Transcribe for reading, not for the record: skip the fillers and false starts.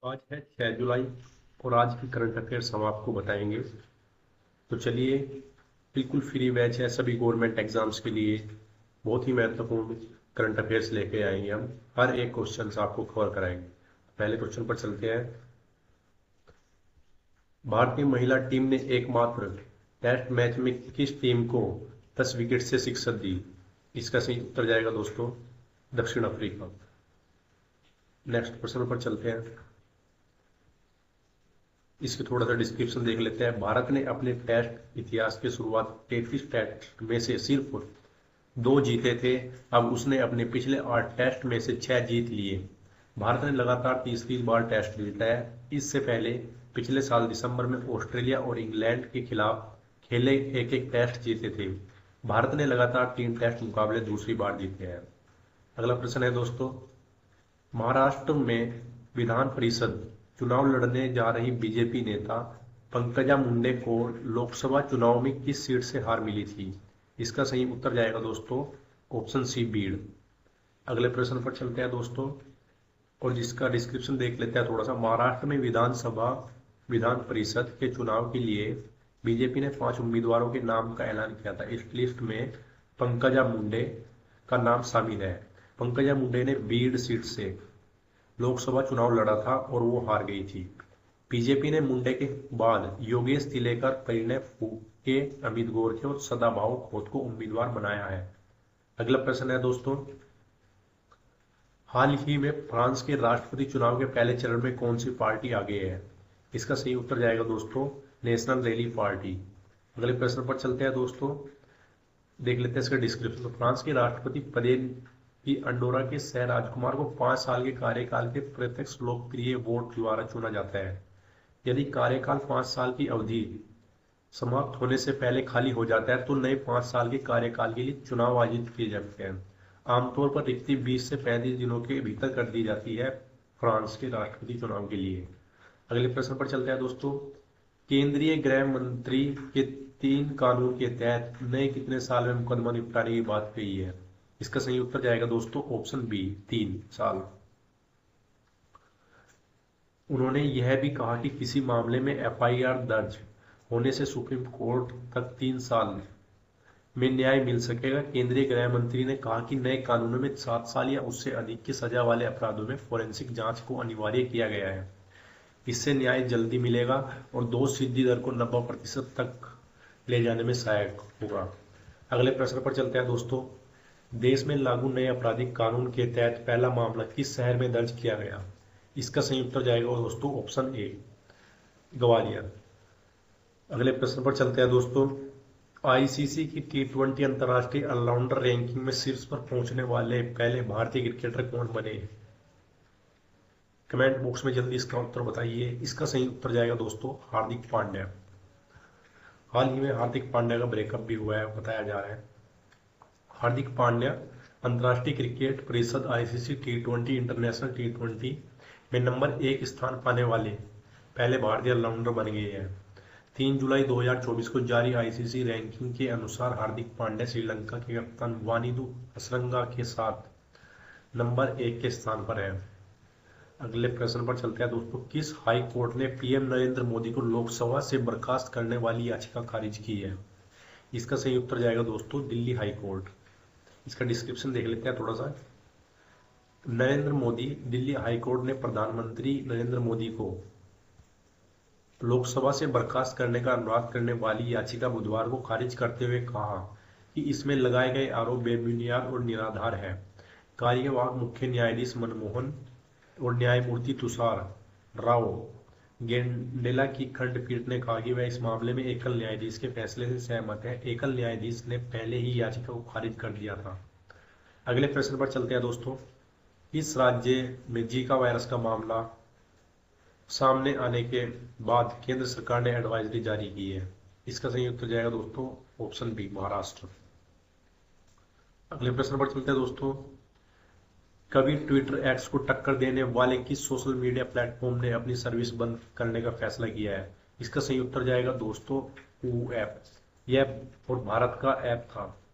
आज है 6 जुलाई और आज की करंट अफेयर्स हम आपको बताएंगे। तो चलिए, बिल्कुल फ्री बैच है सभी गवर्नमेंट एग्जाम्स के लिए। बहुत ही महत्वपूर्ण करंट अफेयर्स लेके आएंगे हम। हर एक क्वेश्चन आपको कवर कराएंगे। पहले क्वेश्चन पर चलते हैं। भारतीय महिला टीम ने एकमात्र टेस्ट मैच में किस टीम को 10 विकेट से शिकस्त दी? इसका सही उत्तर जाएगा दोस्तों दक्षिण अफ्रीका। नेक्स्ट क्वेश्चन पर चलते हैं। इसकी थोड़ा सा डिस्क्रिप्शन देख लेते हैं। भारत ने अपने टेस्ट इतिहास की शुरुआत 33 टेस्ट में से सिर्फ 2 जीते थे। अब उसने अपने पिछले 8 टेस्ट में से 6 जीत लिए। भारत ने लगातार तीसरी बार टेस्ट जीता है। इससे पहले पिछले साल दिसंबर में ऑस्ट्रेलिया और इंग्लैंड के खिलाफ खेले एक एक टेस्ट जीते थे। भारत ने लगातार 3 टेस्ट मुकाबले दूसरी बार जीते हैं। अगला प्रश्न है दोस्तों। महाराष्ट्र में विधान परिषद चुनाव लड़ने जा रही बीजेपी नेता पंकजा मुंडे को लोकसभा चुनाव में किस सीट से हार मिली थी? इसका सही उत्तर जाएगा दोस्तों ऑप्शन सी बीड़। अगले प्रश्न पर चलते हैं दोस्तों और जिसका डिस्क्रिप्शन देख लेते हैं थोड़ा सा। महाराष्ट्र में विधान परिषद के चुनाव के लिए बीजेपी ने 5 उम्मीदवारों के नाम का ऐलान किया था। इस लिस्ट में पंकजा मुंडे का नाम शामिल है। पंकजा मुंडे ने बीड़ सीट से लोकसभा चुनाव लड़ा था और वो हार गई थी। बीजेपी ने मुंडे के बाद योगेश तिलेकर, परिणय फूके, अमित गोरखे और सदाभाऊ खोत को उम्मीदवार बनाया है। अगला प्रश्न है दोस्तों। हाल ही में फ्रांस के राष्ट्रपति चुनाव के पहले चरण में कौन सी पार्टी आगे है? इसका सही उत्तर जाएगा दोस्तों नेशनल रैली पार्टी। अगले प्रश्न पर चलते हैं दोस्तों। देख लेते हैं इसका डिस्क्रिप्शन। तो फ्रांस के राष्ट्रपति पद की अंडोरा के सह राजकुमार को 5 साल के कार्यकाल के प्रत्यक्ष लोकप्रिय वोट द्वारा चुना जाता है। यदि कार्यकाल 5 साल की अवधि समाप्त होने से पहले खाली हो जाता है तो नए 5 साल के कार्यकाल के लिए चुनाव आयोजित किए जाते हैं। आमतौर पर रिक्ति 20 से 35 दिनों के भीतर कर दी जाती है फ्रांस के राष्ट्रपति चुनाव के लिए। अगले प्रश्न पर चलते हैं दोस्तों। केंद्रीय गृह मंत्री के 3 कानून के तहत नए कितने साल में मुकदमा निपटाने की बात कही है? इसका सही उत्तर जाएगा दोस्तों ऑप्शन बी 3 साल। उन्होंने यह भी कहा कि किसी मामले में एफआईआर दर्ज होने से सुप्रीम कोर्ट तक 3 साल में न्याय मिल सकेगा। केंद्रीय गृह मंत्री ने कहा कि नए कानूनों में 7 साल या उससे अधिक की सजा वाले अपराधों में फोरेंसिक जांच को अनिवार्य किया गया है। इससे न्याय जल्दी मिलेगा और दोष सिद्धि दर को 90% तक ले जाने में सहायक होगा। अगले प्रश्न पर चलते हैं दोस्तों। देश में लागू नए आपराधिक कानून के तहत पहला मामला किस शहर में दर्ज किया गया? इसका सही उत्तर जाएगा दोस्तों ऑप्शन ए ग्वालियर। अगले प्रश्न पर चलते हैं दोस्तों। आईसीसी की T20 अंतर्राष्ट्रीय ऑलराउंडर रैंकिंग में शीर्ष पर पहुंचने वाले पहले भारतीय क्रिकेटर कौन बने? कमेंट बॉक्स में जल्दी इसका उत्तर बताइए। इसका सही उत्तर जाएगा दोस्तों हार्दिक पांड्या। हाल ही में हार्दिक पांड्या का ब्रेकअप भी हुआ है बताया जा रहा है। हार्दिक पांड्या अंतर्राष्ट्रीय क्रिकेट परिषद आईसीसी T20 इंटरनेशनल T20 में नंबर 1 स्थान पाने वाले पहले भारतीय ऑलराउंडर बन गए हैं। 3 जुलाई 2024 को जारी आईसीसी रैंकिंग के अनुसार हार्दिक पांड्या श्रीलंका के कप्तान वानिदु हसरंगा के साथ नंबर 1 के स्थान पर है। अगले प्रश्न पर चलते हैं दोस्तों। किस हाई कोर्ट ने पीएम नरेंद्र मोदी को लोकसभा से बर्खास्त करने वाली याचिका खारिज की है? इसका सही उत्तर जाएगा दोस्तों दिल्ली हाई कोर्ट। इसका डिस्क्रिप्शन देख लेते हैं थोड़ा सा। दिल्ली हाई कोर्ट ने प्रधानमंत्री नरेंद्र मोदी को लोकसभा से बर्खास्त करने का अनुरोध करने वाली याचिका बुधवार को खारिज करते हुए कहा कि इसमें लगाए गए आरोप बेबुनियाद और निराधार है। कार्यवाहक मुख्य न्यायाधीश मनमोहन और न्यायमूर्ति तुषार राव गेंडेला की खंडपीठ ने कहा कि वह इस मामले में एकल न्यायाधीश के फैसले से सहमत है। एकल न्यायाधीश ने पहले ही याचिका को खारिज कर दिया था। अगले प्रश्न पर चलते हैं दोस्तों। इस राज्य में जीका वायरस का मामला सामने आने के बाद केंद्र सरकार ने एडवाइजरी जारी की है। इसका सही उत्तर जाएगा दोस्तों ऑप्शन बी महाराष्ट्र। अगले प्रश्न पर चलते हैं दोस्तों। कभी ट्विटर एक्स को टक्कर देने वाले किस सोशल मीडिया प्लेटफॉर्म ने अपनी सर्विस बंद करने का फैसला किया है? इसका सही उत्तर जाएगा दोस्तों ऐप। यह और भारत का ऐप था